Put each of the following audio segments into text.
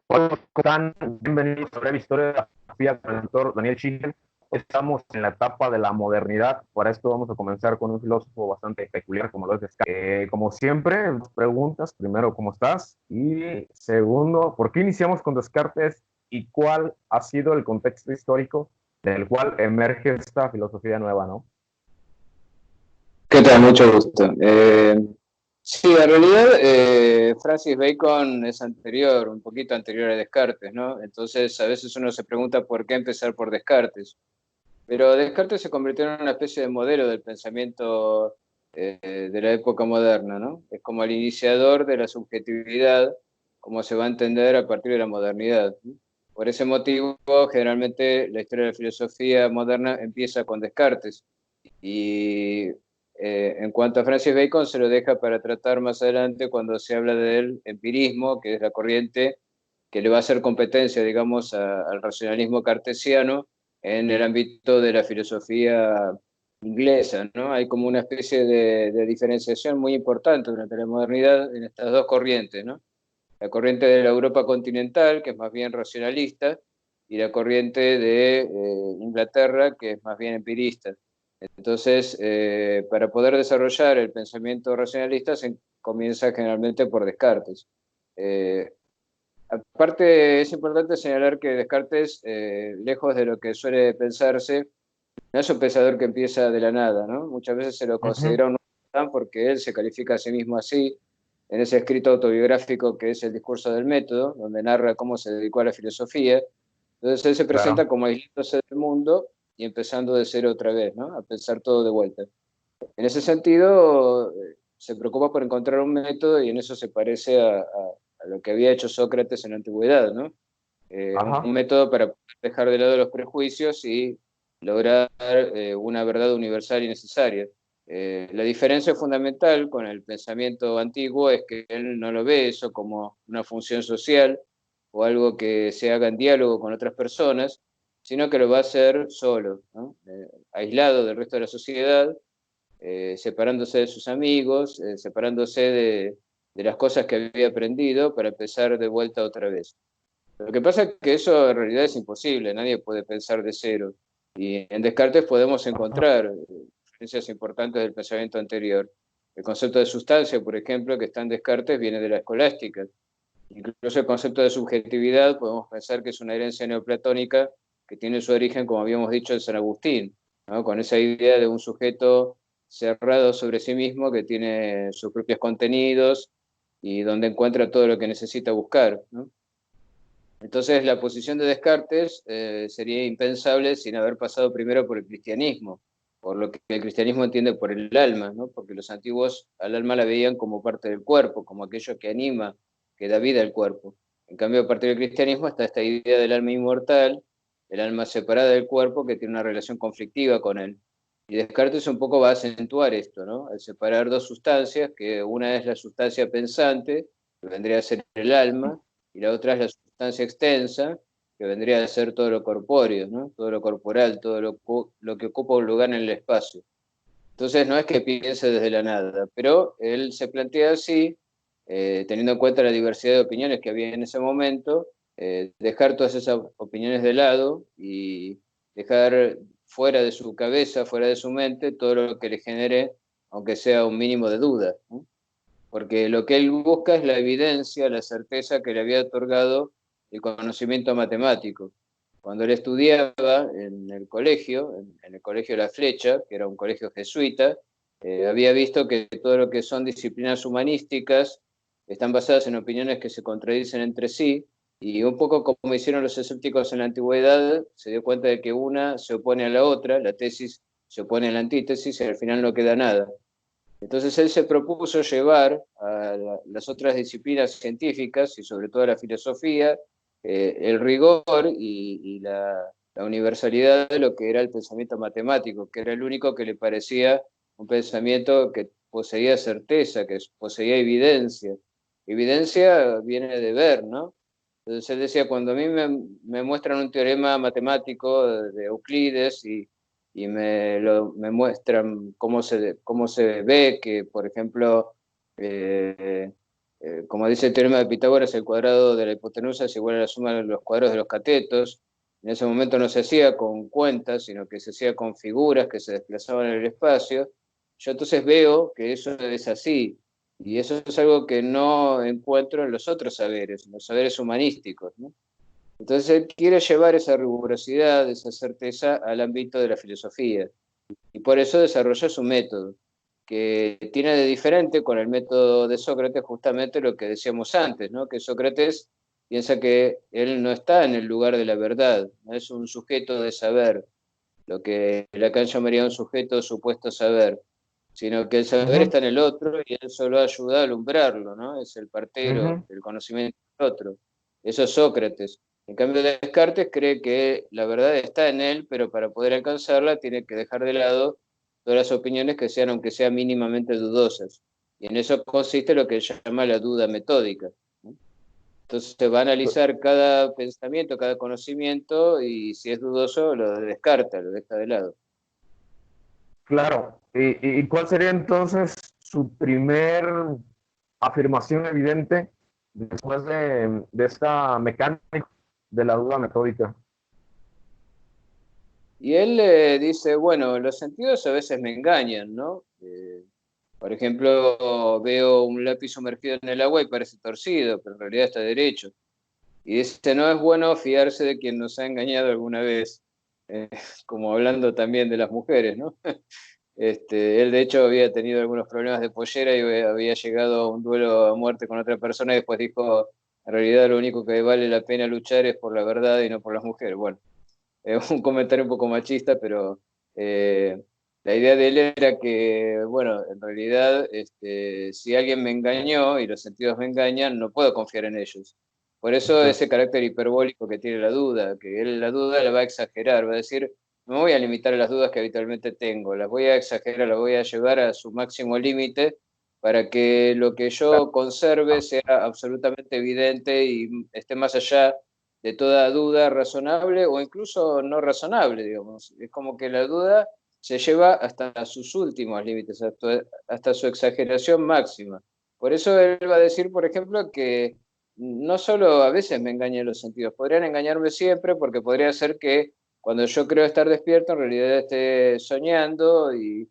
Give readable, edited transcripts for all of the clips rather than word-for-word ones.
Hola, ¿cómo están? Bienvenidos a Breve Historia de la Filosofía con el doctor Daniel Schiller. Estamos en la etapa de la modernidad. Para esto vamos a comenzar con un filósofo bastante peculiar como lo es Descartes. Como siempre, dos preguntas. Primero, ¿cómo estás? Y segundo, ¿por qué iniciamos con Descartes y cuál ha sido el contexto histórico del cual emerge esta filosofía nueva, ¿no? ¿Qué tal? Mucho gusto. Sí, en realidad Francis Bacon es anterior, un poquito anterior a Descartes, ¿no? Entonces a veces uno se pregunta por qué empezar por Descartes. Pero Descartes se convirtió en una especie de modelo del pensamiento de la época moderna, ¿no? Es como el iniciador de la subjetividad, como se va a entender a partir de la modernidad, ¿no? Por ese motivo, generalmente la historia de la filosofía moderna empieza con Descartes. Y en cuanto a Francis Bacon, se lo deja para tratar más adelante cuando se habla del empirismo, que es la corriente que le va a hacer competencia, digamos, al racionalismo cartesiano en el ámbito de la filosofía inglesa, ¿no? Hay como una especie de diferenciación muy importante durante la modernidad en estas dos corrientes, ¿no? La corriente de la Europa continental, que es más bien racionalista, y la corriente de Inglaterra, que es más bien empirista. Entonces, para poder desarrollar el pensamiento racionalista se comienza generalmente por Descartes. Eh, Aparte, es importante señalar que Descartes, lejos de lo que suele pensarse, no es un pensador que empieza de la nada, ¿no? Muchas veces se lo Ujú. considera un charlatán porque él se califica a sí mismo así, en ese escrito autobiográfico que es El discurso del método, donde narra cómo se dedicó a la filosofía. Entonces él se presenta Claro. como aislándose del mundo y empezando de cero otra vez, ¿no? A pensar todo de vuelta. En ese sentido, se preocupa por encontrar un método y en eso se parece a lo que había hecho Sócrates en la antigüedad, ¿no? Un Ajá. método para dejar de lado los prejuicios y lograr una verdad universal y necesaria. La diferencia fundamental con el pensamiento antiguo es que él no lo ve eso como una función social o algo que se haga en diálogo con otras personas, sino que lo va a hacer solo, ¿no? Aislado del resto de la sociedad, separándose de sus amigos, separándose de las cosas que había aprendido para empezar de vuelta otra vez. Lo que pasa es que eso en realidad es imposible, nadie puede pensar de cero. Y en Descartes podemos Ajá. encontrar diferencias importantes del pensamiento anterior. El concepto de sustancia, por ejemplo, que está en Descartes, viene de la escolástica. Incluso el concepto de subjetividad podemos pensar que es una herencia neoplatónica que tiene su origen, como habíamos dicho, en San Agustín, ¿no? Con esa idea de un sujeto cerrado sobre sí mismo que tiene sus propios contenidos y donde encuentra todo lo que necesita buscar, ¿no? Entonces, la posición de Descartes sería impensable sin haber pasado primero por el cristianismo, por lo que el cristianismo entiende por el alma, ¿no? Porque los antiguos al alma la veían como parte del cuerpo, como aquello que anima, que da vida al cuerpo. En cambio, a partir del cristianismo está esta idea del alma inmortal, el alma separada del cuerpo que tiene una relación conflictiva con él. Y Descartes un poco va a acentuar esto, ¿no? Al separar dos sustancias, que una es la sustancia pensante, que vendría a ser el alma, y la otra es la sustancia extensa, que vendría a ser todo lo corpóreo, ¿no? Todo lo corporal, todo lo que ocupa un lugar en el espacio. Entonces no es que piense desde la nada, pero él se plantea así, teniendo en cuenta la diversidad de opiniones que había en ese momento, dejar todas esas opiniones de lado y dejar fuera de su cabeza, fuera de su mente, todo lo que le genere, aunque sea un mínimo de duda, ¿no? Porque lo que él busca es la evidencia, la certeza que le había otorgado el conocimiento matemático. Cuando él estudiaba en el colegio La Flecha, que era un colegio jesuita, había visto que todo lo que son disciplinas humanísticas están basadas en opiniones que se contradicen entre sí, y un poco como hicieron los escépticos en la antigüedad, se dio cuenta de que una se opone a la otra, la tesis se opone a la antítesis, y al final no queda nada. Entonces él se propuso llevar a las otras disciplinas científicas y sobre todo a la filosofía el rigor y la universalidad de lo que era el pensamiento matemático, que era el único que le parecía un pensamiento que poseía certeza, que poseía evidencia. Evidencia viene de ver, ¿no? Entonces él decía, cuando a mí me muestran un teorema matemático de Euclides y y me muestran cómo se ve que, por ejemplo, como dice el teorema de Pitágoras, el cuadrado de la hipotenusa es igual a la suma de los cuadrados de los catetos. En ese momento no se hacía con cuentas, sino que se hacía con figuras que se desplazaban en el espacio. Yo entonces veo que eso es así, y eso es algo que no encuentro en los otros saberes, en los saberes humanísticos, ¿no? Entonces él quiere llevar esa rigurosidad, esa certeza al ámbito de la filosofía, y por eso desarrolla su método, que tiene de diferente con el método de Sócrates justamente lo que decíamos antes, ¿no? Que Sócrates piensa que él no está en el lugar de la verdad, no es un sujeto de saber, lo que Lacan llamaría un sujeto de supuesto saber, sino que el saber Ujú, está en el otro y él solo ayuda a alumbrarlo, ¿no? Es el partero ujú. del conocimiento del otro. Eso es Sócrates. En cambio, Descartes cree que la verdad está en él, pero para poder alcanzarla tiene que dejar de lado todas las opiniones que sean, aunque sean mínimamente dudosas. Y en eso consiste lo que él llama la duda metódica, ¿no? Entonces se va a analizar cada pensamiento, cada conocimiento, y si es dudoso lo descarta, lo deja de lado. Claro. ¿Y cuál sería entonces su primer afirmación evidente después de esta mecánica de la duda metódica? Y él dice, bueno, los sentidos a veces me engañan, ¿no? Por ejemplo, veo un lápiz sumergido en el agua y parece torcido, pero en realidad está derecho. Y dice, no es bueno fiarse de quien nos ha engañado alguna vez, eh, como hablando también de las mujeres, ¿no? Él de hecho había tenido algunos problemas de pollera y había llegado a un duelo a muerte con otra persona y después dijo, en realidad lo único que vale la pena luchar es por la verdad y no por las mujeres. Bueno, un comentario un poco machista, pero eh, la idea de él era que, bueno, en realidad, si alguien me engañó y los sentidos me engañan, no puedo confiar en ellos. Por eso ese carácter hiperbólico que tiene la duda, que él la duda la va a exagerar, va a decir, no me voy a limitar a las dudas que habitualmente tengo, las voy a exagerar, las voy a llevar a su máximo límite para que lo que yo conserve sea absolutamente evidente y esté más allá de toda duda razonable o incluso no razonable, digamos. Es como que la duda se lleva hasta sus últimos límites, hasta su exageración máxima. Por eso él va a decir, por ejemplo, que no solo a veces me engañan los sentidos, podrían engañarme siempre porque podría ser que cuando yo creo estar despierto en realidad esté soñando y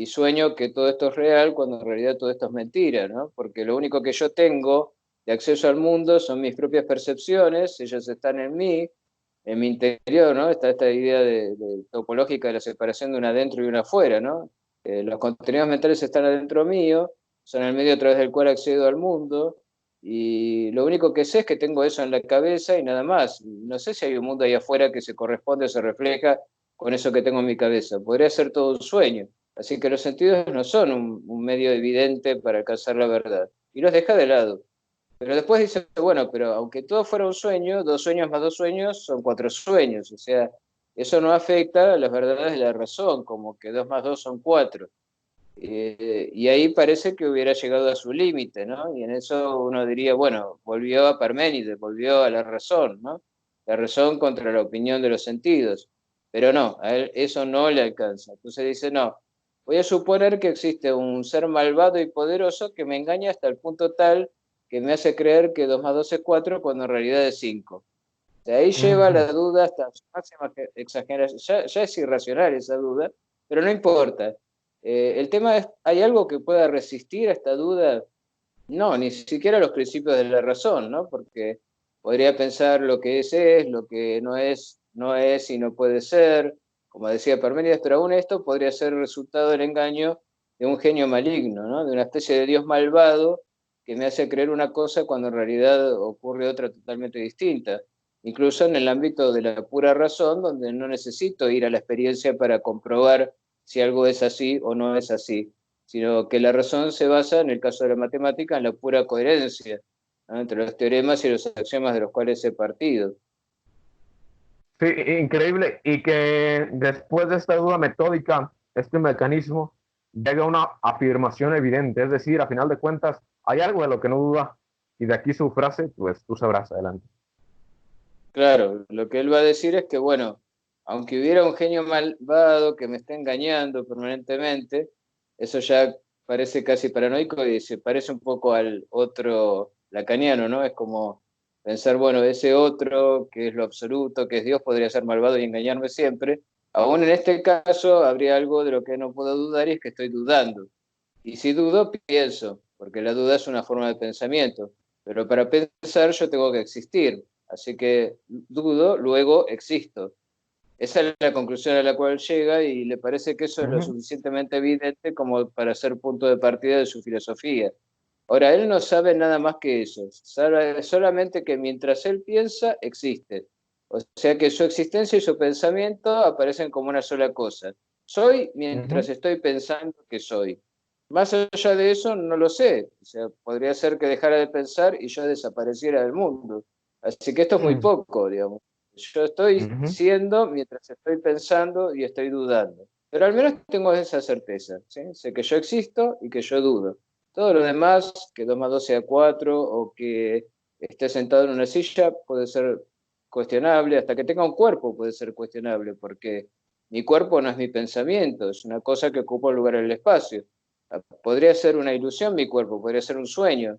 sueño que todo esto es real cuando en realidad todo esto es mentira, ¿no? Porque lo único que yo tengo de acceso al mundo son mis propias percepciones, ellas están en mi interior, ¿no? Está esta idea de topológica de la separación de un adentro y un afuera, ¿no? Los contenidos mentales están adentro mío, son el medio a través del cual accedo al mundo, y lo único que sé es que tengo eso en la cabeza y nada más. No sé si hay un mundo ahí afuera que se corresponde o se refleja con eso que tengo en mi cabeza. Podría ser todo un sueño. Así que los sentidos no son un medio evidente para alcanzar la verdad. Y los deja de lado. Pero después dice, bueno, pero aunque todo fuera un sueño, 2 sueños más 2 sueños son 4 sueños. O sea, eso no afecta a las verdades de la razón, como que 2 más 2 son 4. Y ahí parece que hubiera llegado a su límite, ¿no? Y en eso uno diría, bueno, volvió a Parménides, volvió a la razón, ¿no? La razón contra la opinión de los sentidos. Pero no, a él eso no le alcanza. Entonces dice, no, voy a suponer que existe un ser malvado y poderoso que me engaña hasta el punto tal que me hace creer que 2 más 2 es 4 cuando en realidad es 5. De ahí lleva Ujú. la duda hasta su máxima exageración. Ya es irracional esa duda, pero no importa. El tema es, ¿hay algo que pueda resistir a esta duda? No, ni siquiera los principios de la razón, ¿no? Porque podría pensar lo que es, lo que no es, no es y no puede ser, como decía Parménides, pero aún esto podría ser el resultado del engaño de un genio maligno, ¿no? De una especie de Dios malvado que me hace creer una cosa cuando en realidad ocurre otra totalmente distinta. Incluso en el ámbito de la pura razón, donde no necesito ir a la experiencia para comprobar si algo es así o no es así, sino que la razón se basa, en el caso de la matemática, en la pura coherencia, ¿no? Entre los teoremas y los axiomas de los cuales he partido. Sí, increíble. Y que después de esta duda metódica, este mecanismo llega a una afirmación evidente, es decir, a final de cuentas, hay algo de lo que no duda. Y de aquí su frase, pues tú sabrás adelante. Claro, lo que él va a decir es que, bueno, Aunque hubiera un genio malvado que me esté engañando permanentemente, eso ya parece casi paranoico y se parece un poco al otro lacaniano, ¿no? Es como pensar, bueno, ese otro que es lo absoluto, que es Dios, podría ser malvado y engañarme siempre. Aún en este caso habría algo de lo que no puedo dudar y es que estoy dudando. Y si dudo, pienso, porque la duda es una forma de pensamiento. Pero para pensar yo tengo que existir. Así que dudo, luego existo. Esa es la conclusión a la cual llega y le parece que eso es lo Ujú, suficientemente evidente como para ser punto de partida de su filosofía. Ahora, él no sabe nada más que eso, sabe solamente que mientras él piensa, existe. O sea que su existencia y su pensamiento aparecen como una sola cosa. Soy mientras ujú, estoy pensando que soy. Más allá de eso, no lo sé. O sea, podría ser que dejara de pensar y yo desapareciera del mundo. Así que esto es muy ujú, poco, digamos. Yo estoy ujú, siendo mientras estoy pensando y estoy dudando. Pero al menos tengo esa certeza, ¿sí? Sé que yo existo y que yo dudo. Todo lo demás, que 2 más 2 sea 4 o que esté sentado en una silla, puede ser cuestionable, hasta que tenga un cuerpo puede ser cuestionable, porque mi cuerpo no es mi pensamiento, es una cosa que ocupa un lugar en el espacio. Podría ser una ilusión mi cuerpo, podría ser un sueño.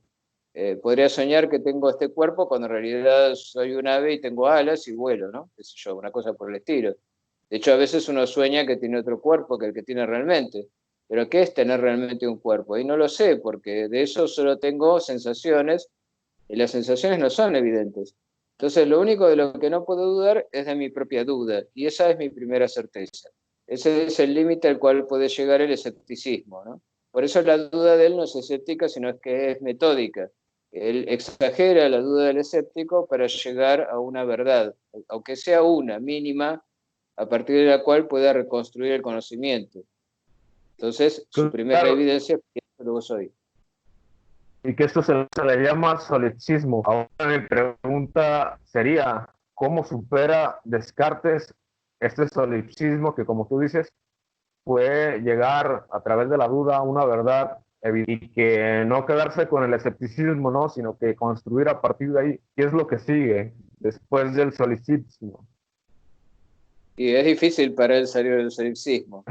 Podría soñar que tengo este cuerpo cuando en realidad soy un ave y tengo alas y vuelo, ¿no? Qué sé yo, una cosa por el estilo. De hecho, a veces uno sueña que tiene otro cuerpo que el que tiene realmente. Pero ¿qué es tener realmente un cuerpo? Y no lo sé, porque de eso solo tengo sensaciones y las sensaciones no son evidentes. Entonces, lo único de lo que no puedo dudar es de mi propia duda, y esa es mi primera certeza. Ese es el límite al cual puede llegar el escepticismo, ¿no? Por eso la duda de él no es escéptica, sino que es metódica. Él exagera la duda del escéptico para llegar a una verdad, aunque sea una, mínima, a partir de la cual pueda reconstruir el conocimiento. Entonces, su primera claro, evidencia es que luego soy. y que esto se le llama solipsismo. Ahora mi pregunta sería, ¿cómo supera Descartes este solipsismo que, como tú dices, puede llegar a través de la duda a una verdad y que no quedarse con el escepticismo, ¿no? Sino que construir a partir de ahí qué es lo que sigue después del solipsismo? Y es difícil para él salir del solipsismo.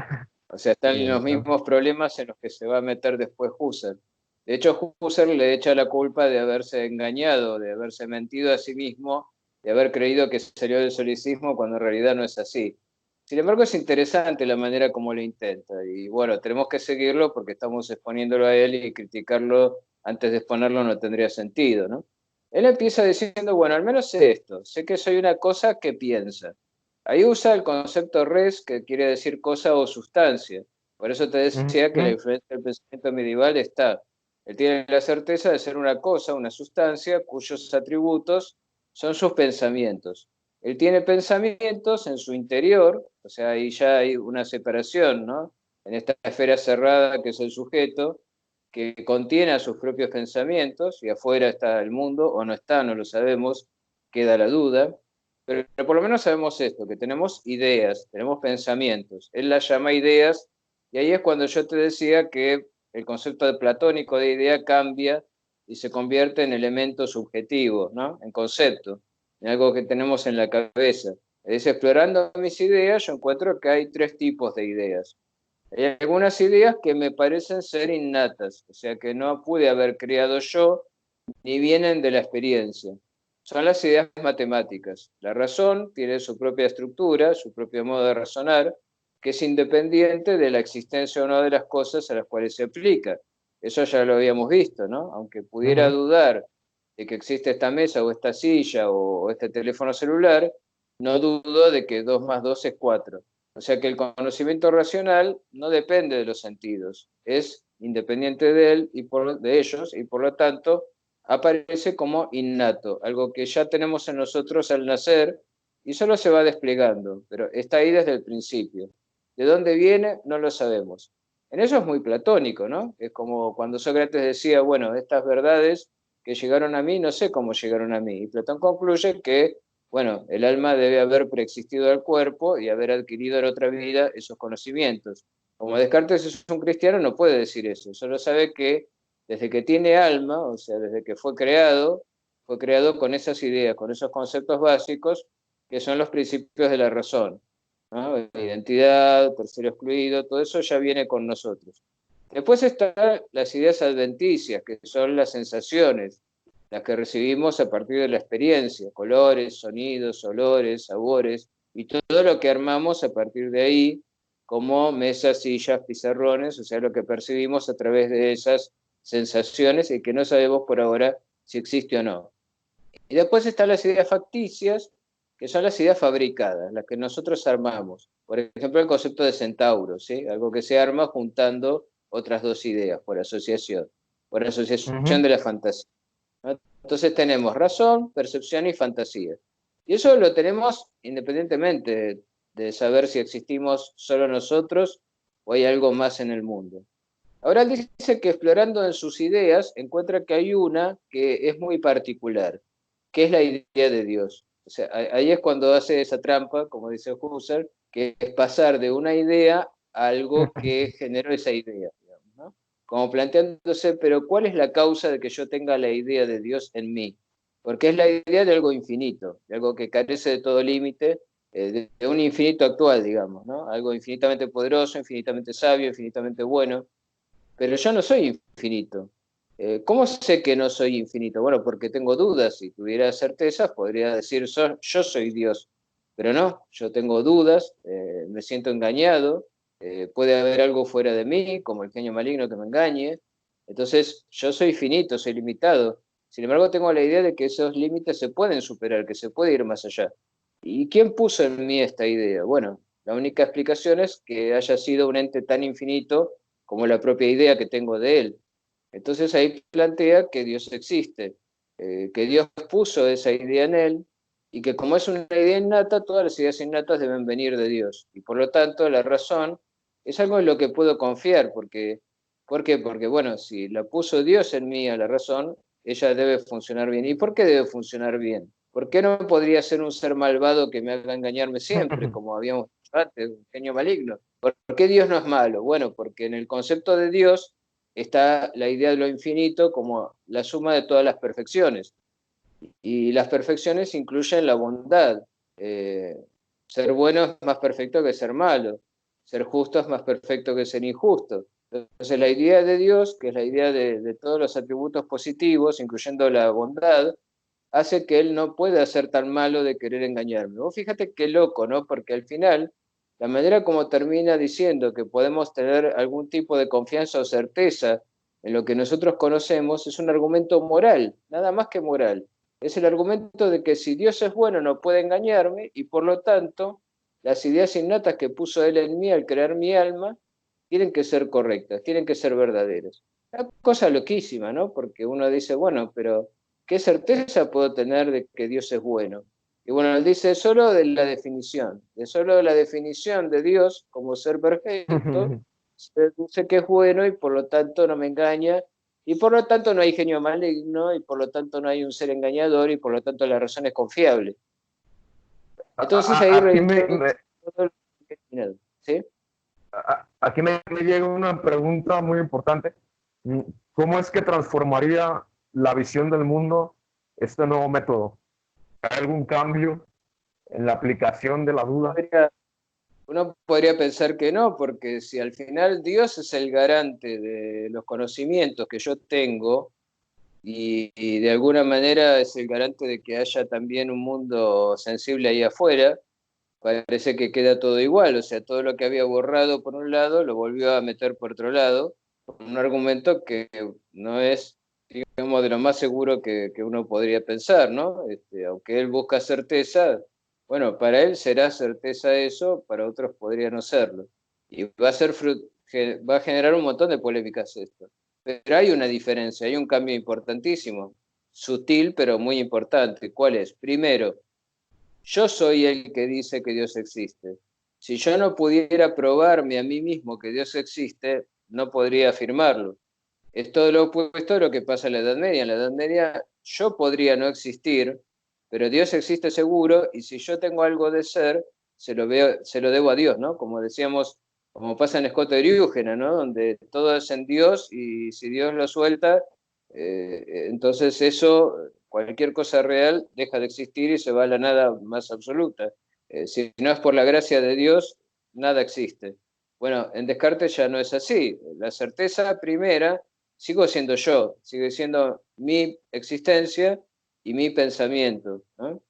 O sea, están en los Entiendo. mismos problemas en los que se va a meter después Husserl. De hecho, Husserl le echa la culpa de haberse engañado, de haberse mentido a sí mismo, de haber creído que salió del solicismo cuando en realidad no es así. Sin embargo, es interesante la manera como lo intenta. Y bueno, tenemos que seguirlo porque estamos exponiéndolo a él y criticarlo antes de exponerlo no tendría sentido, ¿no? Él empieza diciendo, bueno, al menos sé esto, sé que soy una cosa que piensa. Ahí usa el concepto res, que quiere decir cosa o sustancia. Por eso te decía que la Ujú. influencia del pensamiento medieval está. Él tiene la certeza de ser una cosa, una sustancia, cuyos atributos son sus pensamientos. Él tiene pensamientos en su interior, o sea, ahí ya hay una separación, ¿no? En esta esfera cerrada que es el sujeto, que contiene a sus propios pensamientos, y afuera está el mundo, o no está, no lo sabemos, queda la duda. Pero por lo menos sabemos esto, que tenemos ideas, tenemos pensamientos. Él las llama ideas, y ahí es cuando yo te decía que el concepto de platónico de idea cambia y se convierte en elemento subjetivo, ¿no? En concepto, en algo que tenemos en la cabeza. Es decir, explorando mis ideas, yo encuentro que hay 3 tipos de ideas. Hay algunas ideas que me parecen ser innatas, o sea, que no pude haber creado yo, ni vienen de la experiencia. Son las ideas matemáticas. La razón tiene su propia estructura, su propio modo de razonar, que es independiente de la existencia o no de las cosas a las cuales se aplica. Eso ya lo habíamos visto, ¿no? Aunque pudiera Ujú. dudar de que existe esta mesa o esta silla o este teléfono celular, no dudo de que 2 más 2 es 4. O sea que el conocimiento racional no depende de los sentidos, es independiente de él y de ellos, y por lo tanto aparece como innato, algo que ya tenemos en nosotros al nacer y solo se va desplegando, pero está ahí desde el principio. ¿De dónde viene? No lo sabemos. En eso es muy platónico, ¿no? Es como cuando Sócrates decía, bueno, estas verdades que llegaron a mí, no sé cómo llegaron a mí. Y Platón concluye que, bueno, el alma debe haber preexistido al cuerpo y haber adquirido en otra vida esos conocimientos. Como Descartes es un cristiano, no puede decir eso, solo sabe que desde que tiene alma, o sea, desde que fue creado con esas ideas, con esos conceptos básicos que son los principios de la razón. ¿no? Identidad, tercero excluido, todo eso ya viene con nosotros. Después están las ideas adventicias, que son las sensaciones, las que recibimos a partir de la experiencia, colores, sonidos, olores, sabores, y todo lo que armamos a partir de ahí, como mesas, sillas, pizarrones, o sea, lo que percibimos a través de esas sensaciones y que no sabemos por ahora si existe o no. Y después están las ideas facticias, que son las ideas fabricadas, las que nosotros armamos. Por ejemplo, el concepto de centauro, ¿sí? Algo que se arma juntando otras dos ideas por asociación Ujú. de la fantasía, ¿no? Entonces tenemos razón, percepción y fantasía. Y eso lo tenemos independientemente de saber si existimos solo nosotros o hay algo más en el mundo. Ahora él dice que explorando en sus ideas encuentra que hay una que es muy particular, que es la idea de Dios. O sea, ahí es cuando hace esa trampa, como dice Husserl, que es pasar de una idea a algo que generó esa idea, digamos, ¿no? Como planteándose, pero ¿cuál es la causa de que yo tenga la idea de Dios en mí? Porque es la idea de algo infinito, de algo que carece de todo límite, de un infinito actual, digamos, ¿no? Algo infinitamente poderoso, infinitamente sabio, infinitamente bueno, pero yo no soy infinito. ¿Cómo sé que no soy infinito? Bueno, porque tengo dudas. Si tuviera certezas, podría decir yo soy Dios. Pero no, yo tengo dudas, me siento engañado, puede haber algo fuera de mí, como el genio maligno que me engañe. Entonces, yo soy finito, soy limitado. Sin embargo, tengo la idea de que esos límites se pueden superar, que se puede ir más allá. ¿Y quién puso en mí esta idea? Bueno, la única explicación es que haya sido un ente tan infinito como la propia idea que tengo de él. Entonces ahí plantea que Dios existe, que Dios puso esa idea en él y que como es una idea innata, todas las ideas innatas deben venir de Dios. Y por lo tanto la razón es algo en lo que puedo confiar, porque, ¿por qué? Porque bueno, si la puso Dios en mí a la razón, ella debe funcionar bien. ¿Y por qué debe funcionar bien? ¿Por qué no podría ser un ser malvado que me haga engañarme siempre, como habíamos dicho antes, un genio maligno? ¿Por qué Dios no es malo? Bueno, porque en el concepto de Dios está la idea de lo infinito como la suma de todas las perfecciones. Y las perfecciones incluyen la bondad. Eh, Ser bueno es más perfecto que ser malo. Ser justo es más perfecto que ser injusto. Entonces la idea de Dios, que es la idea de todos los atributos positivos, incluyendo la bondad, hace que él no pueda ser tan malo de querer engañarme. Vos fíjate qué loco, ¿no? Porque al final, la manera como termina diciendo que podemos tener algún tipo de confianza o certeza en lo que nosotros conocemos es un argumento moral, nada más que moral. Es el argumento de que si Dios es bueno no puede engañarme y por lo tanto las ideas innatas que puso él en mí al crear mi alma tienen que ser correctas, tienen que ser verdaderas. Una cosa loquísima, ¿no? Porque uno dice, bueno, pero ¿qué certeza puedo tener de que Dios es bueno? Y bueno, él dice solo de la definición, de solo de la definición de Dios como ser perfecto, se dice que es bueno y por lo tanto no me engaña, y por lo tanto no hay genio maligno, y por lo tanto no hay un ser engañador, y por lo tanto la razón es confiable. Entonces ahí Aquí reitero todo lo que he terminado, ¿sí? aquí me llega una pregunta muy importante. ¿Cómo es que transformaría la visión del mundo este nuevo método? ¿Hay algún cambio en la aplicación de la duda? Uno podría pensar que no, porque si al final Dios es el garante de los conocimientos que yo tengo y de alguna manera es el garante de que haya también un mundo sensible ahí afuera, parece que queda todo igual, o sea, todo lo que había borrado por un lado lo volvió a meter por otro lado, con un argumento que no es, digamos, de lo más seguro que uno podría pensar, ¿no? Aunque él busca certeza, bueno, para él será certeza eso, para otros podría no serlo. Y va a ser va a generar un montón de polémicas esto. Pero hay una diferencia, hay un cambio importantísimo, sutil pero muy importante. ¿Cuál es? Primero, yo soy el que dice que Dios existe. Si yo no pudiera probarme a mí mismo que Dios existe, no podría afirmarlo. Es todo lo opuesto a lo que pasa en la Edad Media. En la Edad Media yo podría no existir, pero Dios existe seguro y si yo tengo algo de ser, se lo debo a Dios, ¿no? Como decíamos, como pasa en Escoto de Eriúgena, ¿no? Donde todo es en Dios y si Dios lo suelta, entonces eso, cualquier cosa real, deja de existir y se va a la nada más absoluta. Si no es por la gracia de Dios, nada existe. Bueno, en Descartes ya no es así. La certeza primera, sigo siendo yo, sigue siendo mi existencia y mi pensamiento, ¿no?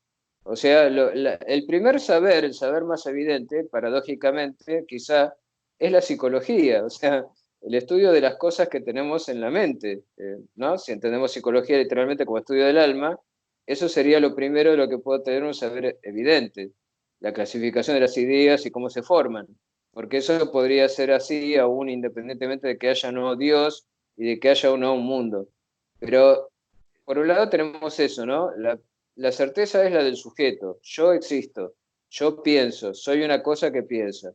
O sea, el primer saber, el saber más evidente, paradójicamente, quizá, es la psicología, o sea, el estudio de las cosas que tenemos en la mente, ¿no? Si entendemos psicología literalmente como estudio del alma, eso sería lo primero de lo que puedo tener un saber evidente, la clasificación de las ideas y cómo se forman, porque eso podría ser así aún independientemente de que haya o no Dios y de que haya o no un mundo. Pero por un lado tenemos eso, ¿no? La certeza es la del sujeto. Yo existo, yo pienso, soy una cosa que piensa.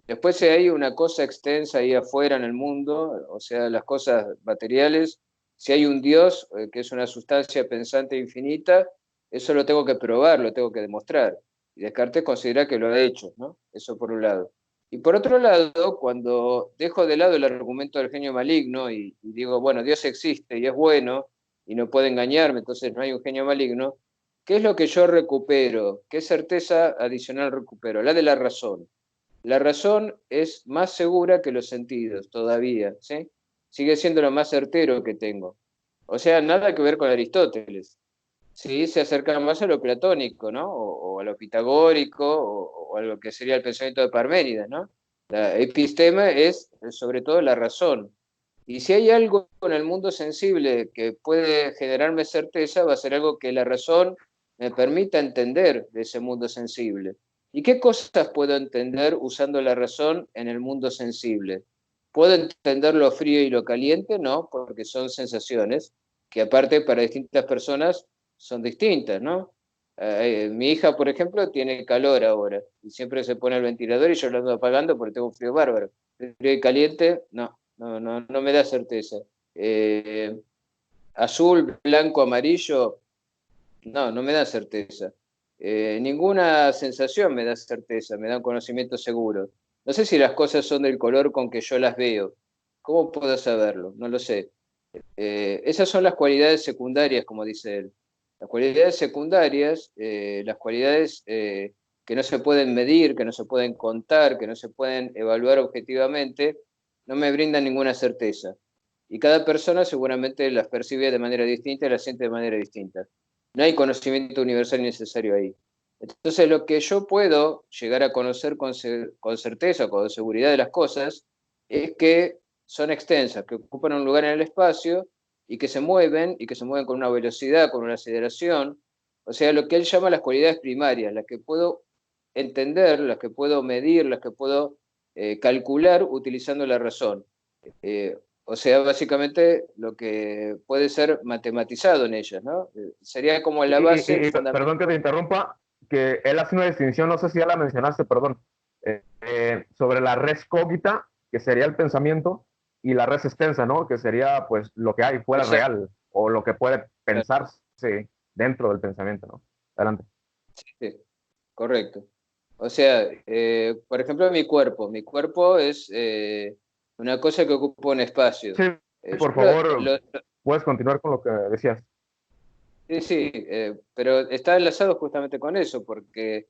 Después si hay una cosa extensa ahí afuera en el mundo, o sea, las cosas materiales, si hay un Dios, que es una sustancia pensante infinita, eso lo tengo que probar, lo tengo que demostrar. Y Descartes considera que lo ha hecho, ¿no? Eso por un lado. Y por otro lado, cuando dejo de lado el argumento del genio maligno y digo, bueno, Dios existe y es bueno y no puede engañarme, entonces no hay un genio maligno, ¿qué es lo que yo recupero? ¿Qué certeza adicional recupero? La de la razón. La razón es más segura que los sentidos todavía, ¿sí? Sigue siendo lo más certero que tengo. O sea, nada que ver con Aristóteles. Sí, se acerca más a lo platónico, ¿no? O a lo pitagórico, o a lo que sería el pensamiento de Parménides, ¿no? La epistema es sobre todo la razón. Y si hay algo en el mundo sensible que puede generarme certeza, va a ser algo que la razón me permita entender de ese mundo sensible. ¿Y qué cosas puedo entender usando la razón en el mundo sensible? ¿Puedo entender lo frío y lo caliente? No, porque son sensaciones que aparte para distintas personas son distintas, ¿no? Mi hija, por ejemplo, tiene calor ahora y siempre se pone el ventilador y yo lo ando apagando porque tengo un frío bárbaro. Frío y caliente, no me da certeza. Eh, Azul, blanco, amarillo, no me da certeza. Ninguna sensación me da certeza, me da un conocimiento seguro. No sé si las cosas son del color con que yo las veo. ¿Cómo puedo saberlo? No lo sé. Esas son las cualidades secundarias, como dice él. Las cualidades secundarias, las cualidades que no se pueden medir, que no se pueden contar, que no se pueden evaluar objetivamente, no me brindan ninguna certeza. Y cada persona seguramente las percibe de manera distinta y las siente de manera distinta. No hay conocimiento universal y necesario ahí. Entonces, lo que yo puedo llegar a conocer con certeza, con seguridad de las cosas, es que son extensas, que ocupan un lugar en el espacio y que se mueven con una velocidad, con una aceleración. O sea, lo que él llama las cualidades primarias, las que puedo entender, las que puedo medir, las que puedo calcular utilizando la razón. Eh, o sea, básicamente lo que puede ser matematizado en ellas, ¿no? Sería como la base, el Perdón que te fundamento. interrumpa, que él hace una distinción, no sé si ya la mencionaste, perdón, sobre la res cogita, que sería el pensamiento, y la res extensa, ¿no? Que sería pues lo que hay fuera Exacto, real, o lo que puede claro, pensarse dentro del pensamiento, ¿no? Adelante. sí, correcto. O sea, por ejemplo, mi cuerpo es una cosa que ocupa un espacio. Sí, Yo por favor, puedes continuar con lo que decías. sí, sí, pero está enlazado justamente con eso, porque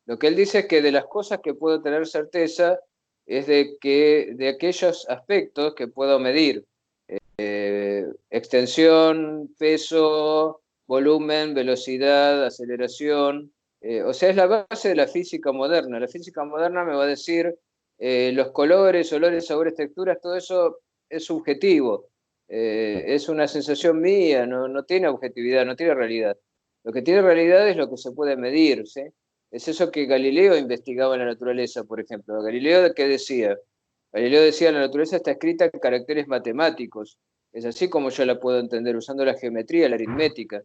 lo que él dice es que de las cosas que puedo tener certeza es de aquellos aspectos que puedo medir. Extensión, peso, volumen, velocidad, aceleración. O sea, es la base de la física moderna. La física moderna me va a decir los colores, olores, sabores, texturas, todo eso es subjetivo. Es una sensación mía, no tiene objetividad, no tiene realidad. Lo que tiene realidad es lo que se puede medir, ¿sí? Es eso que Galileo investigaba en la naturaleza, por ejemplo. Galileo, ¿qué decía? Galileo decía, la naturaleza está escrita en caracteres matemáticos. Es así como yo la puedo entender, usando la geometría, la aritmética.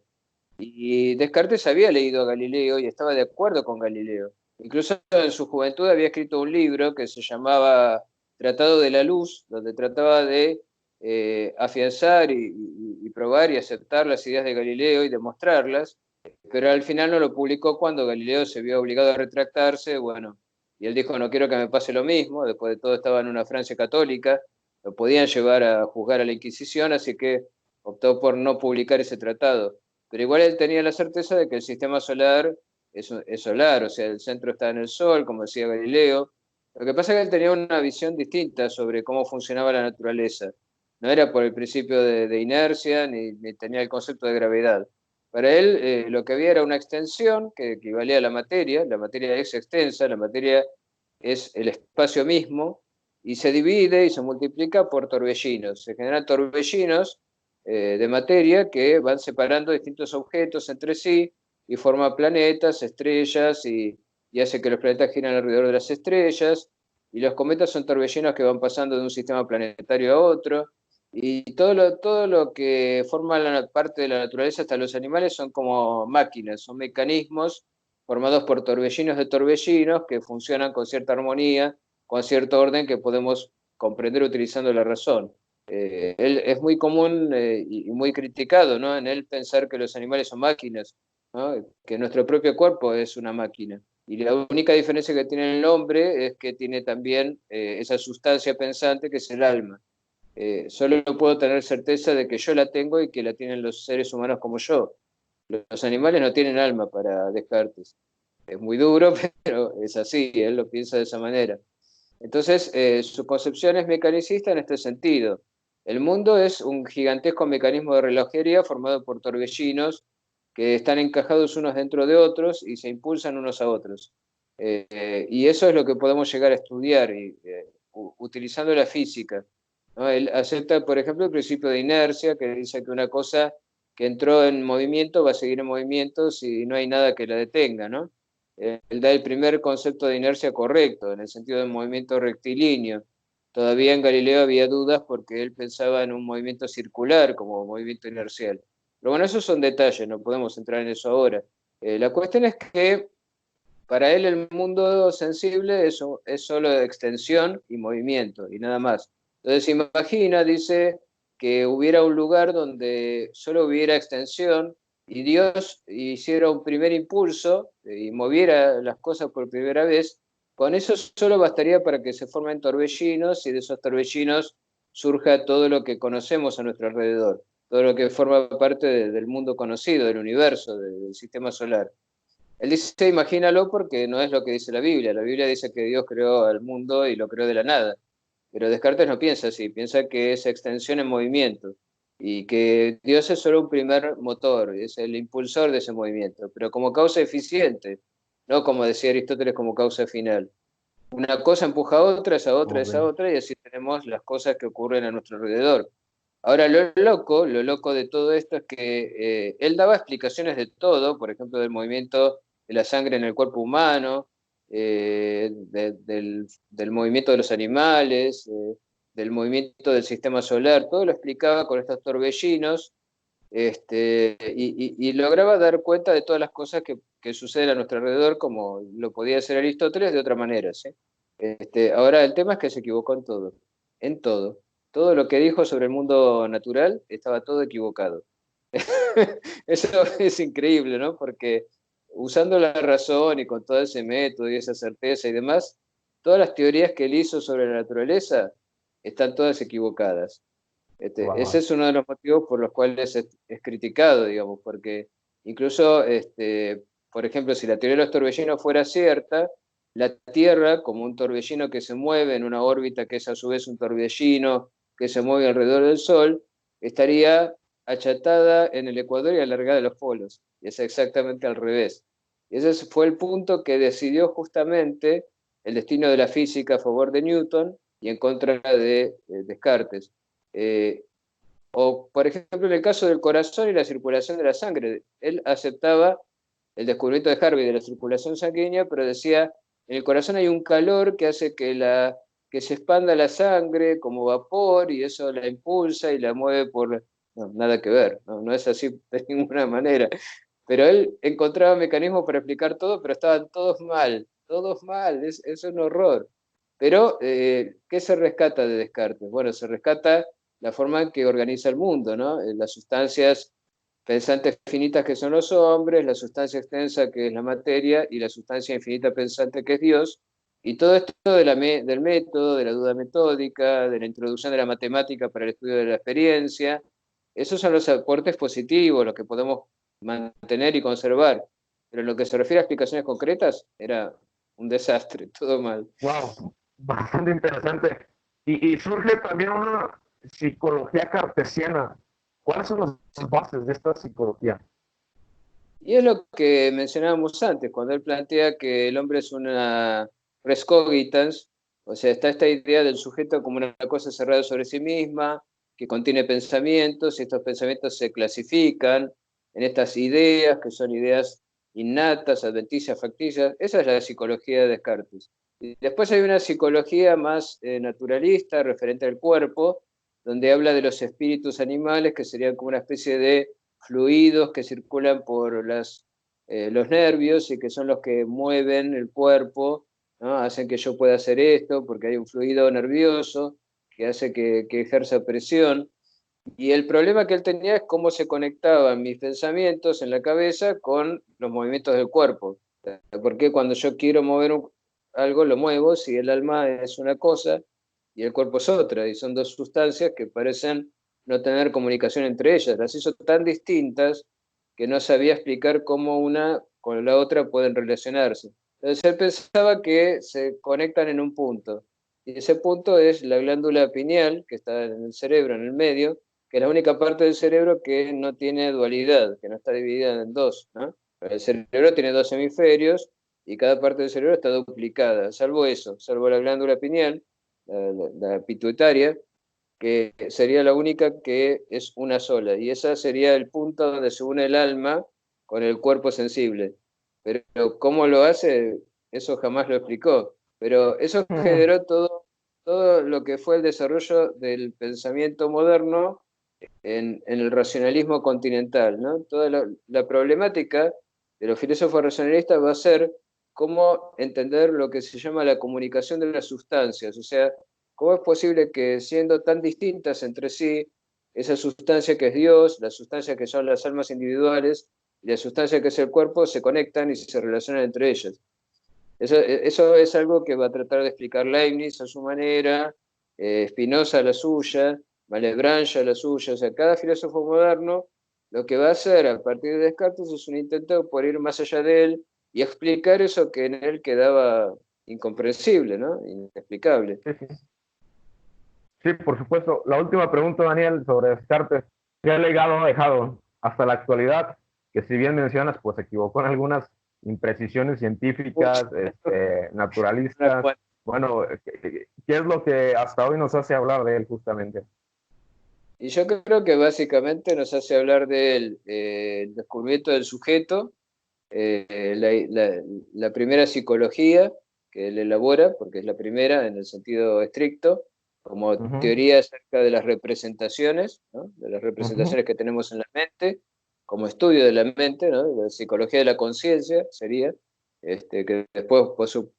Y Descartes había leído a Galileo y estaba de acuerdo con Galileo. Incluso en su juventud había escrito un libro que se llamaba Tratado de la Luz, donde trataba de afianzar y probar y aceptar las ideas de Galileo y demostrarlas, pero al final no lo publicó cuando Galileo se vio obligado a retractarse, bueno, y él dijo, no quiero que me pase lo mismo, después de todo estaba en una Francia católica, lo podían llevar a juzgar a la Inquisición, así que optó por no publicar ese tratado. Pero igual él tenía la certeza de que el sistema solar es solar, o sea, el centro está en el Sol, como decía Galileo. Lo que pasa es que él tenía una visión distinta sobre cómo funcionaba la naturaleza. No era por el principio de inercia, ni tenía el concepto de gravedad. Para él, lo que había era una extensión que equivalía a la materia es extensa, la materia es el espacio mismo, y se divide y se multiplica por torbellinos. Se generan torbellinos de materia que van separando distintos objetos entre sí y forma planetas, estrellas, y hace que los planetas giren alrededor de las estrellas, y los cometas son torbellinos que van pasando de un sistema planetario a otro, y todo lo que forma la parte de la naturaleza, hasta los animales, son como máquinas, son mecanismos formados por torbellinos de torbellinos que funcionan con cierta armonía, con cierto orden que podemos comprender utilizando la razón. Él es muy común y muy criticado, ¿no? En él pensar que los animales son máquinas, ¿no? Que nuestro propio cuerpo es una máquina. Y la única diferencia que tiene el hombre es que tiene también esa sustancia pensante que es el alma. Solo puedo tener certeza de que yo la tengo y que la tienen los seres humanos como yo. Los animales no tienen alma, para Descartes. Es muy duro, pero es así, él lo piensa de esa manera. Entonces, su concepción es mecanicista en este sentido. El mundo es un gigantesco mecanismo de relojería formado por torbellinos que están encajados unos dentro de otros y se impulsan unos a otros. Y eso es lo que podemos llegar a estudiar utilizando la física, ¿no? Él acepta, por ejemplo, el principio de inercia, que dice que una cosa que entró en movimiento va a seguir en movimiento si no hay nada que la detenga, ¿no? Él da el primer concepto de inercia correcto, en el sentido de movimiento rectilíneo. Todavía en Galileo había dudas porque él pensaba en un movimiento circular como movimiento inercial. Pero bueno, esos son detalles, no podemos entrar en eso ahora. La cuestión es que para él el mundo sensible es solo extensión y movimiento y nada más. Entonces imagina, dice, que hubiera un lugar donde solo hubiera extensión y Dios hiciera un primer impulso y moviera las cosas por primera vez. Con eso solo bastaría para que se formen torbellinos y de esos torbellinos surja todo lo que conocemos a nuestro alrededor, todo lo que forma parte del mundo conocido, del universo, del sistema solar. Él dice, imagínalo, porque no es lo que dice la Biblia. La Biblia dice que Dios creó al mundo y lo creó de la nada. Pero Descartes no piensa así, piensa que es extensión en movimiento y que Dios es solo un primer motor, es el impulsor de ese movimiento, pero como causa eficiente, no como decía Aristóteles, como causa final. Una cosa empuja a otra, Ok. esa otra, y así tenemos las cosas que ocurren a nuestro alrededor. Ahora, lo loco de todo esto es que él daba explicaciones de todo, por ejemplo, del movimiento de la sangre en el cuerpo humano, del movimiento de los animales, del movimiento del sistema solar, todo lo explicaba con estos torbellinos, y lograba dar cuenta de todas las cosas que suceden a nuestro alrededor, como lo podía hacer Aristóteles de otra manera, ¿sí? Ahora, el tema es que se equivocó en todo, en todo. Todo lo que dijo sobre el mundo natural estaba todo equivocado. Eso es increíble, ¿no? Porque usando la razón y con todo ese método y esa certeza y demás, todas las teorías que él hizo sobre la naturaleza están todas equivocadas. Ese Wow. es uno de los motivos por los cuales es criticado, digamos, porque incluso, por ejemplo, si la teoría de los torbellinos fuera cierta, la Tierra, como un torbellino que se mueve en una órbita que es a su vez un torbellino que se mueve alrededor del Sol, estaría achatada en el ecuador y alargada a los polos. Y es exactamente al revés. Y ese fue el punto que decidió justamente el destino de la física a favor de Newton y en contra de Descartes. Eh, o, por ejemplo, en el caso del corazón y la circulación de la sangre, él aceptaba el descubrimiento de Harvey de la circulación sanguínea, pero decía, en el corazón hay un calor que hace que se expanda la sangre como vapor y eso la impulsa y la mueve por... No, nada que ver, no es así de ninguna manera. Pero él encontraba mecanismos para explicar todo, pero estaban todos mal, es un horror. Pero, ¿qué se rescata de Descartes? Bueno, se rescata la forma en que organiza el mundo, ¿no? Las sustancias pensantes finitas que son los hombres, la sustancia extensa que es la materia y la sustancia infinita pensante que es Dios, y todo esto del método, de la duda metódica, de la introducción de la matemática para el estudio de la experiencia, esos son los aportes positivos, los que podemos mantener y conservar. pero en lo que se refiere a explicaciones concretas, era un desastre, todo mal. Wow, bastante interesante. Y surge también una psicología cartesiana. ¿Cuáles son las bases de esta psicología? Y es lo que mencionábamos antes, cuando él plantea que el hombre es una res cogitans, o sea, está esta idea del sujeto como una cosa cerrada sobre sí misma, que contiene pensamientos, y estos pensamientos se clasifican en estas ideas, que son ideas innatas, adventicias, facticias. Esa es la psicología de Descartes. Y después hay una psicología más naturalista, referente al cuerpo, donde habla de los espíritus animales, que serían como una especie de fluidos que circulan por los nervios y que son los que mueven el cuerpo, ¿no? Hacen que yo pueda hacer esto porque hay un fluido nervioso que hace que ejerza presión. Y el problema que él tenía es cómo se conectaban mis pensamientos en la cabeza con los movimientos del cuerpo. Porque cuando yo quiero mover algo, lo muevo, si el alma es una cosa y el cuerpo es otra, y son dos sustancias que parecen no tener comunicación entre ellas. Las hizo tan distintas que no sabía explicar cómo una con la otra pueden relacionarse. Entonces él pensaba que se conectan en un punto, y ese punto es la glándula pineal, que está en el cerebro, en el medio, que es la única parte del cerebro que no tiene dualidad, que no está dividida en dos, ¿no? El cerebro tiene dos hemisferios y cada parte del cerebro está duplicada, salvo eso, salvo la glándula pineal, la pituitaria, que sería la única que es una sola, y esa sería el punto donde se une el alma con el cuerpo sensible. Pero cómo lo hace, eso jamás lo explicó. Pero eso generó todo lo que fue el desarrollo del pensamiento moderno en el racionalismo continental, ¿no? Toda la problemática de los filósofos racionalistas va a ser cómo entender lo que se llama la comunicación de las sustancias, o sea, cómo es posible que siendo tan distintas entre sí, esa sustancia que es Dios, la sustancia que son las almas individuales y la sustancia que es el cuerpo se conectan y se relacionan entre ellas. Eso es algo que va a tratar de explicar Leibniz a su manera, Spinoza a la suya, Malebranche a la suya. O sea, cada filósofo moderno lo que va a hacer a partir de Descartes es un intento por ir más allá de él y explicar eso que en él quedaba incomprensible, ¿no? Inexplicable. Sí, sí. Sí, por supuesto. La última pregunta, Daniel, sobre Descartes. ¿Qué legado ha dejado hasta la actualidad? Que si bien mencionas, pues se equivocó en algunas imprecisiones científicas, naturalistas. Bueno, ¿qué es lo que hasta hoy nos hace hablar de él justamente? Y yo creo que básicamente nos hace hablar del descubrimiento del sujeto, la primera psicología que él elabora, porque es la primera en el sentido estricto, como Ujú, teoría acerca de las representaciones, ¿no? De las ujú. representaciones que tenemos en la mente, como estudio de la mente, ¿no? La psicología de la conciencia sería, que después,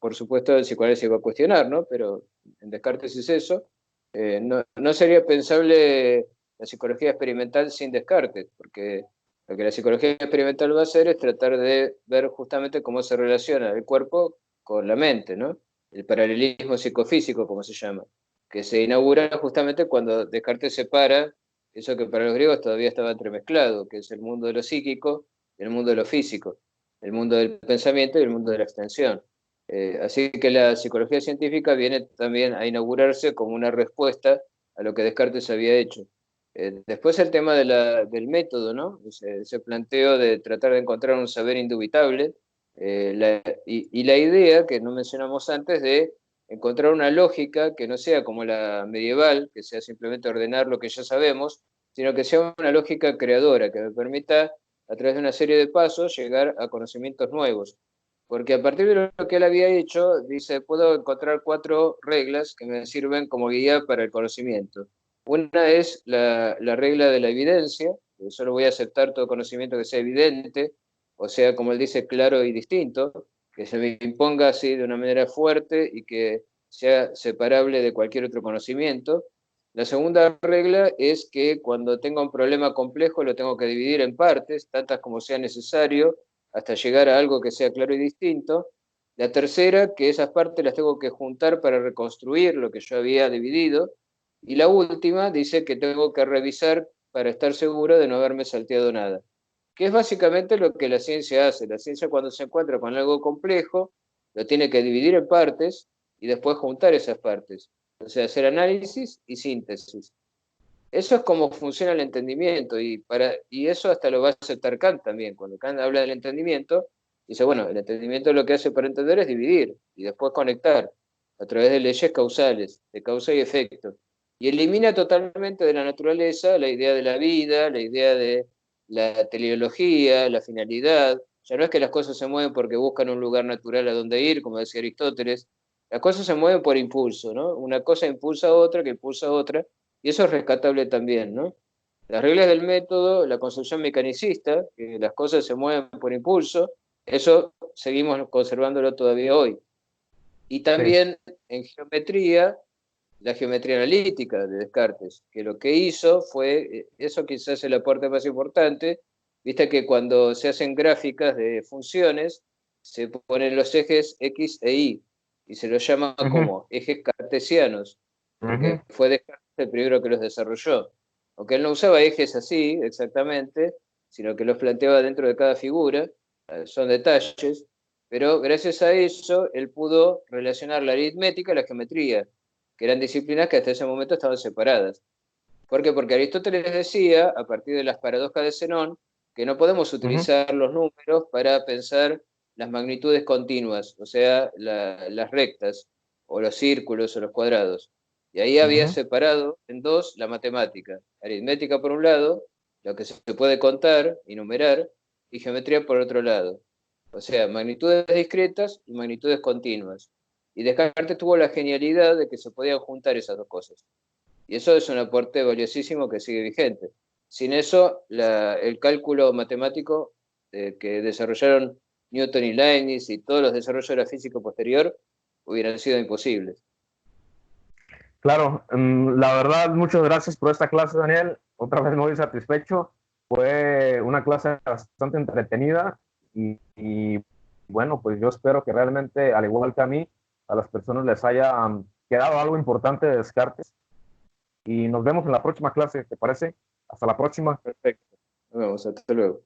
por supuesto, el psicoanálisis va a cuestionar, ¿no? Pero en Descartes es eso. No sería pensable la psicología experimental sin Descartes, porque lo que la psicología experimental va a hacer es tratar de ver justamente cómo se relaciona el cuerpo con la mente, ¿no? El paralelismo psicofísico, como se llama, que se inaugura justamente cuando Descartes separa eso que para los griegos todavía estaba entremezclado, que es el mundo de lo psíquico y el mundo de lo físico, el mundo del pensamiento y el mundo de la extensión. Así que la psicología científica viene también a inaugurarse como una respuesta a lo que Descartes había hecho. Después el tema del método, ¿no? Ese planteo de tratar de encontrar un saber indubitable, y la idea que no mencionamos antes de encontrar una lógica que no sea como la medieval, que sea simplemente ordenar lo que ya sabemos, sino que sea una lógica creadora, que me permita, a través de una serie de pasos, llegar a conocimientos nuevos. Porque a partir de lo que él había hecho, dice, puedo encontrar 4 reglas que me sirven como guía para el conocimiento. Una es la regla de la evidencia, que solo voy a aceptar todo conocimiento que sea evidente, o sea, como él dice, claro y distinto, que se me imponga así de una manera fuerte y que sea separable de cualquier otro conocimiento. La segunda regla es que cuando tenga un problema complejo lo tengo que dividir en partes, tantas como sea necesario, hasta llegar a algo que sea claro y distinto. La tercera, que esas partes las tengo que juntar para reconstruir lo que yo había dividido. Y la última dice que tengo que revisar para estar seguro de no haberme salteado nada. que es básicamente lo que la ciencia hace. La ciencia, cuando se encuentra con algo complejo, lo tiene que dividir en partes y después juntar esas partes. O sea, hacer análisis y síntesis. Eso es como funciona el entendimiento, y eso hasta lo va a aceptar Kant también. Cuando Kant habla del entendimiento, dice, bueno, el entendimiento lo que hace para entender es dividir y después conectar a través de leyes causales, de causa y efecto. Y elimina totalmente de la naturaleza la idea de la vida, la idea de la teleología, la finalidad. Ya no es que las cosas se mueven porque buscan un lugar natural a donde ir, como decía Aristóteles. Las cosas se mueven por impulso, ¿no? Una cosa impulsa a otra, que impulsa a otra, y eso es rescatable también, ¿no? Las reglas del método, la concepción mecanicista, que las cosas se mueven por impulso, eso seguimos conservándolo todavía hoy. Y Sí, también en geometría, la geometría analítica de Descartes, que lo que hizo fue, eso quizás es el aporte más importante, viste que cuando se hacen gráficas de funciones, se ponen los ejes X e Y se los llama ujú, como ejes cartesianos, ujú, porque fue Descartes el primero que los desarrolló. Aunque él no usaba ejes así exactamente, sino que los planteaba dentro de cada figura, son detalles, pero gracias a eso él pudo relacionar la aritmética y la geometría, que eran disciplinas que hasta ese momento estaban separadas. ¿Por qué? Porque Aristóteles decía, a partir de las paradojas de Zenón, que no podemos ujú, utilizar los números para pensar las magnitudes continuas, o sea, las rectas, o los círculos, o los cuadrados. Y ahí había ujú. separado en dos la matemática. Aritmética por un lado, lo que se puede contar y numerar, y geometría por otro lado. O sea, magnitudes discretas y magnitudes continuas. Y Descartes tuvo la genialidad de que se podían juntar esas dos cosas. Y eso es un aporte valiosísimo que sigue vigente. Sin eso, el cálculo matemático que desarrollaron Newton y Leibniz y todos los desarrollos de la física posterior hubieran sido imposibles. Claro, la verdad, muchas gracias por esta clase, Daniel. Otra vez me voy satisfecho. Fue una clase bastante entretenida y bueno, pues yo espero que realmente, al igual que a mí, a las personas les haya quedado algo importante de Descartes. Y nos vemos en la próxima clase, ¿te parece? Hasta la próxima. Perfecto. Nos vemos. Hasta luego.